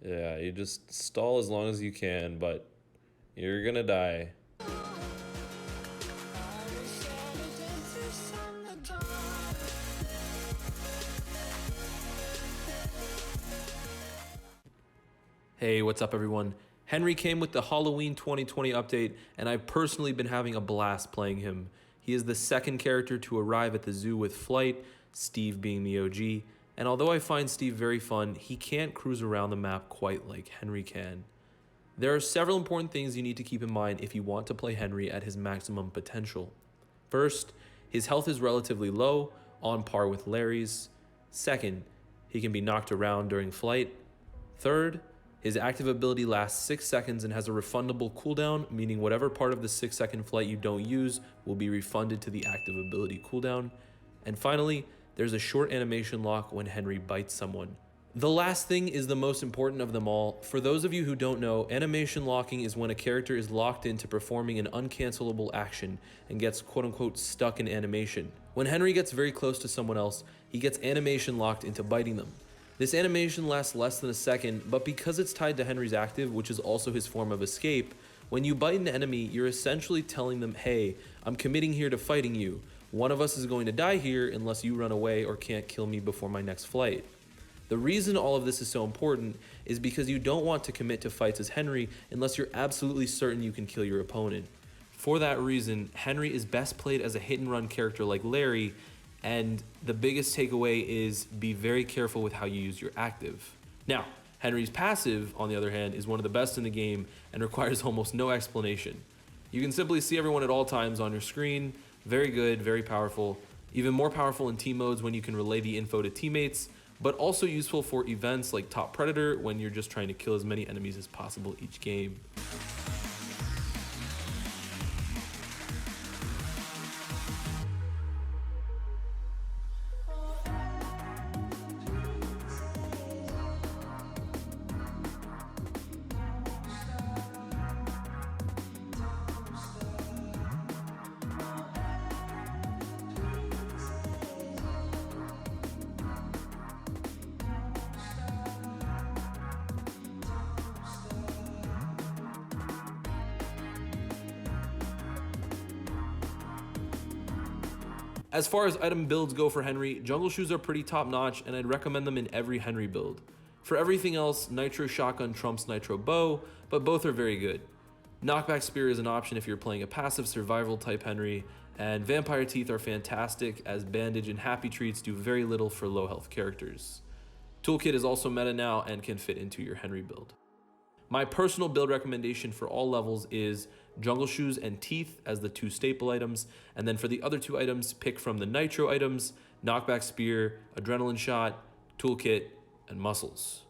Yeah, you just stall as long as you can, but you're gonna die. Hey, what's up everyone? Henry came with the Halloween 2020 update, and I've personally been having a blast playing him. He is the second character to arrive at the zoo with Flight, Steve being the OG, and although I find Steve very fun, he can't cruise around the map quite like Henry can. There are several important things you need to keep in mind if you want to play Henry at his maximum potential. First, his health is relatively low, on par with Larry's. Second, he can be knocked around during flight. Third, his active ability lasts 6 seconds and has a refundable cooldown, meaning whatever part of the 6-second flight you don't use will be refunded to the active ability cooldown. And finally, there's a short animation lock when Henry bites someone. The last thing is the most important of them all. For those of you who don't know, animation locking is when a character is locked into performing an uncancelable action and gets quote-unquote stuck in animation. When Henry gets very close to someone else, he gets animation locked into biting them. This animation lasts less than a second, but because it's tied to Henry's active, which is also his form of escape, when you bite an enemy, you're essentially telling them, hey, I'm committing here to fighting you. One of us is going to die here unless you run away or can't kill me before my next flight. The reason all of this is so important is because you don't want to commit to fights as Henry unless you're absolutely certain you can kill your opponent. For that reason, Henry is best played as a hit and run character like Larry, and the biggest takeaway is be very careful with how you use your active. Now, Henry's passive, on the other hand, is one of the best in the game and requires almost no explanation. You can simply see everyone at all times on your screen. Very good, very powerful. Even more powerful in team modes when you can relay the info to teammates, but also useful for events like Top Predator when you're just trying to kill as many enemies as possible each game. As far as item builds go for Henry, jungle shoes are pretty top notch and I'd recommend them in every Henry build. For everything else, Nitro Shotgun trumps Nitro Bow, but both are very good. Knockback Spear is an option if you're playing a passive survival type Henry, and Vampire Teeth are fantastic as Bandage and Happy Treats do very little for low health characters. Toolkit is also meta now and can fit into your Henry build. My personal build recommendation for all levels is Jungle Shoes and Teeth as the two staple items, and then for the other two items, pick from the Nitro items, Knockback Spear, Adrenaline Shot, Toolkit, and Muscles.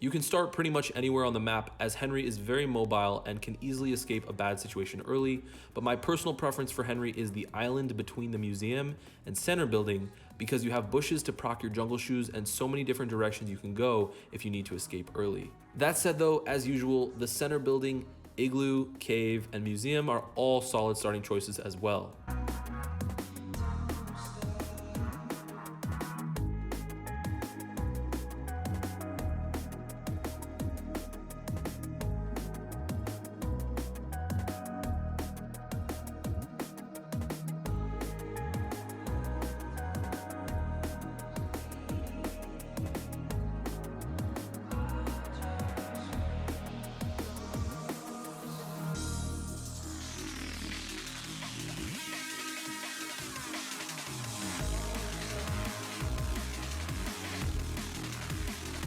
You can start pretty much anywhere on the map as Henry is very mobile and can easily escape a bad situation early, but my personal preference for Henry is the island between the museum and center building because you have bushes to proc your jungle shoes and so many different directions you can go if you need to escape early. That said though, as usual, the center building, igloo, cave, and museum are all solid starting choices as well.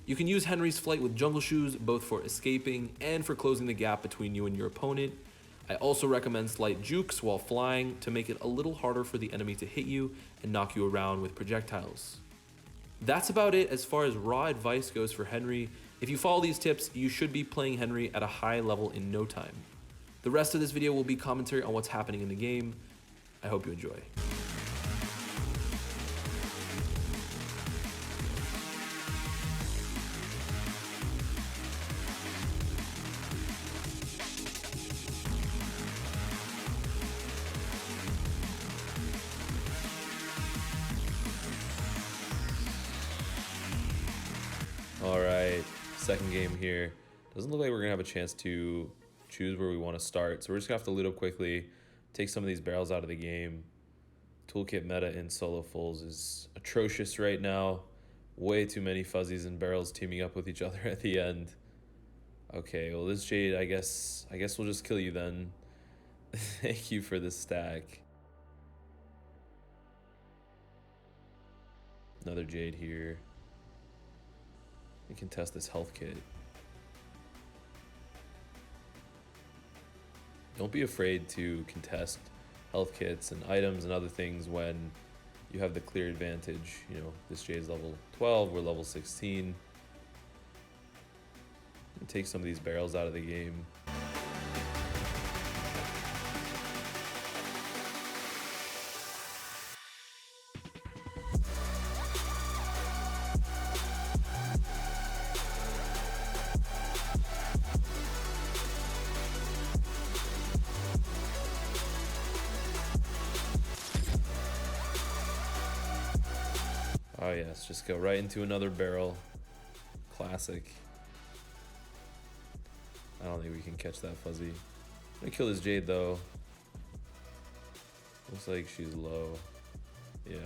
You can use Henry's Flight with jungle shoes both for escaping and for closing the gap between you and your opponent. I also recommend slight jukes while flying to make it a little harder for the enemy to hit you and knock you around with projectiles. That's about it as far as raw advice goes for Henry. If you follow these tips, you should be playing Henry at a high level in no time. The rest of this video will be commentary on what's happening in the game. I hope you enjoy. All right, second game here. Doesn't look like we're gonna have a chance to choose where we want to start, so we're just gonna have to loot up quickly, take some of these barrels out of the game. Toolkit meta in solo fulls is atrocious right now. Way too many fuzzies and barrels teaming up with each other at the end. Okay, well this Jade, I guess we'll just kill you then. Thank you for the stack. Another Jade here. We can test this health kit. Don't be afraid to contest health kits and items and other things when you have the clear advantage. You know, this Jade's level 12, we're level 16. And take some of these barrels out of the game. Oh yes, just go right into another barrel. Classic. I don't think we can catch that fuzzy. I'm gonna kill this Jade though. Looks like she's low. Yeah.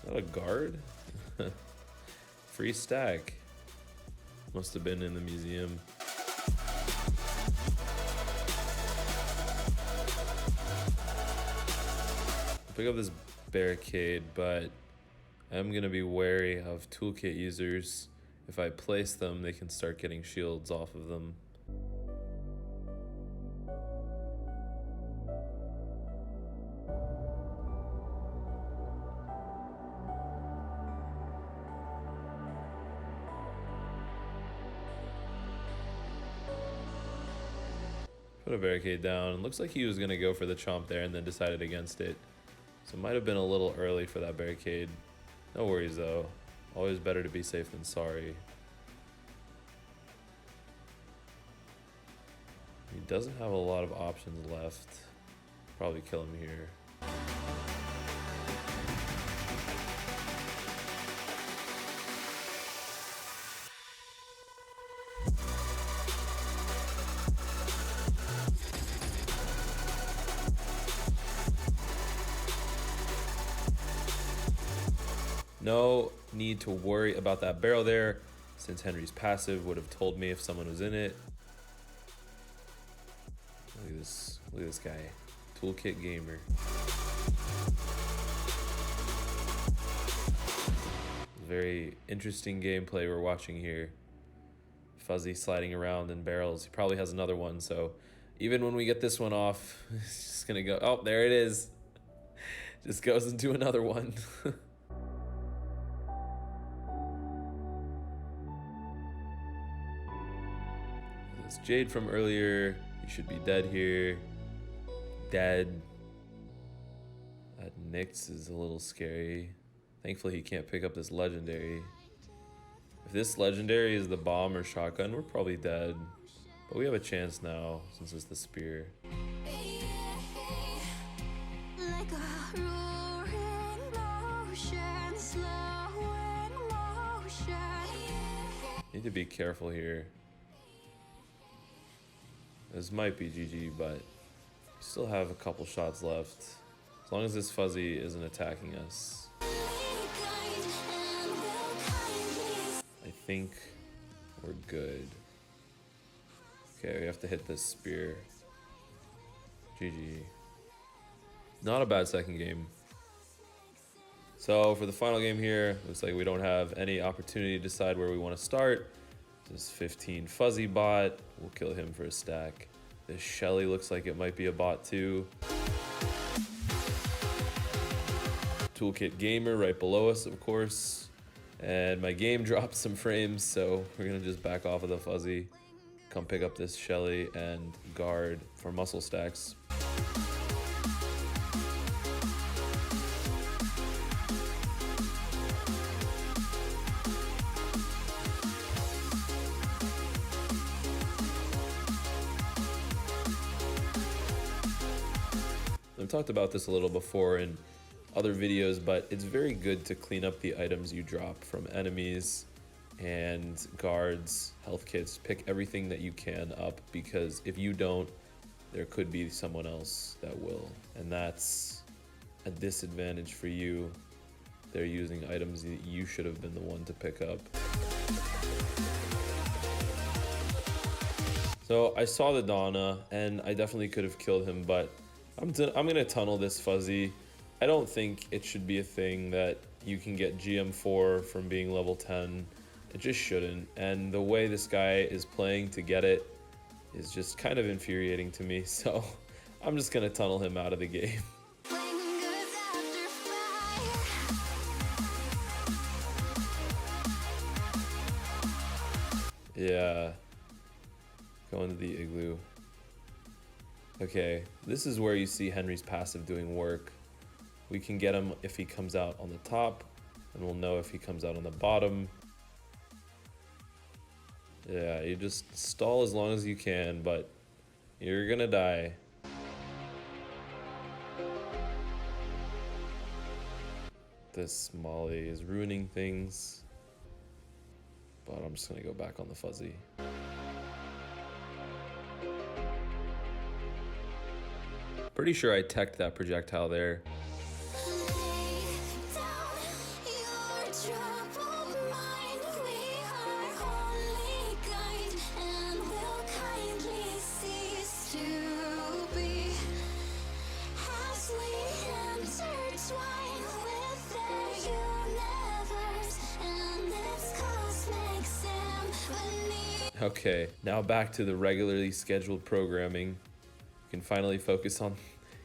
Is that a guard? Free stack. Must have been in the museum. Pick up this barricade, but I'm gonna be wary of toolkit users. If I place them, they can start getting shields off of them. Put a barricade down. Looks like he was gonna go for the chomp there and then decided against it. So it might have been a little early for that barricade. No worries though. Always better to be safe than sorry. He doesn't have a lot of options left. Probably kill him here. No need to worry about that barrel there, since Henry's passive would have told me if someone was in it. Look at this guy. Toolkit gamer. Very interesting gameplay we're watching here. Fuzzy sliding around in barrels. He probably has another one, so even when we get this one off, it's just gonna go, oh, there it is. Just goes into another one. This Jade from earlier, he should be dead here. Dead. That Nyx is a little scary. Thankfully he can't pick up this legendary. If this legendary is the bomb or shotgun, we're probably dead. But we have a chance now, since it's the spear. Need to be careful here. This might be GG, but we still have a couple shots left. As long as this fuzzy isn't attacking us. I think we're good. Okay, we have to hit this spear. GG. Not a bad second game. So for the final game here, looks like we don't have any opportunity to decide where we want to start. This 15 fuzzy bot, we'll kill him for a stack. This Shelly looks like it might be a bot too. Toolkit gamer right below us, of course. And my game dropped some frames, so we're gonna just back off of the fuzzy. Come pick up this Shelly and guard for muscle stacks. I've talked about this a little before in other videos, but it's very good to clean up the items you drop from enemies and guards, health kits. Pick everything that you can up, because if you don't, there could be someone else that will, and that's a disadvantage for you. They're using items that you should have been the one to pick up. So I saw the Donna and I definitely could have killed him, but I'm gonna tunnel this fuzzy. I don't think it should be a thing that you can get GM4 from being level 10. It just shouldn't. And the way this guy is playing to get it is just kind of infuriating to me. So I'm just gonna tunnel him out of the game. Yeah. Go into the igloo. Okay, this is where you see Henry's passive doing work. We can get him if he comes out on the top, and we'll know if he comes out on the bottom. Yeah, you just stall as long as you can, but you're gonna die. This Molly is ruining things, but I'm just gonna go back on the fuzzy. Pretty sure I teched that projectile there. Okay, now back to the regularly scheduled programming. You can finally focus on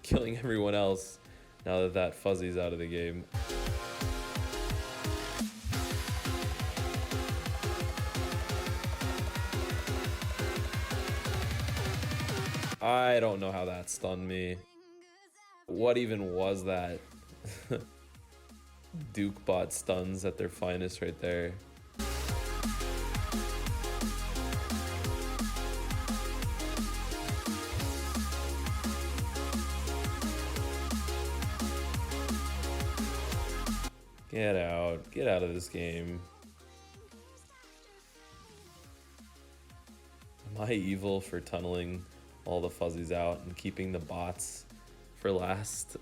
killing everyone else now that that fuzzy's out of the game. I don't know how that stunned me. What even was that? Duke bot stuns at their finest right there. Get out of this game. Am I evil for tunneling all the fuzzies out and keeping the bots for last?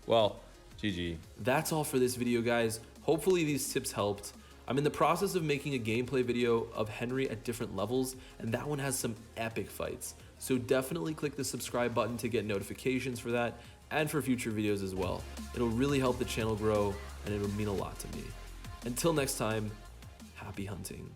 Well, GG. That's all for this video, guys. Hopefully these tips helped. I'm in the process of making a gameplay video of Henry at different levels, and that one has some epic fights. So definitely click the subscribe button to get notifications for that and for future videos as well. It'll really help the channel grow, and it'll mean a lot to me. Until next time, happy hunting.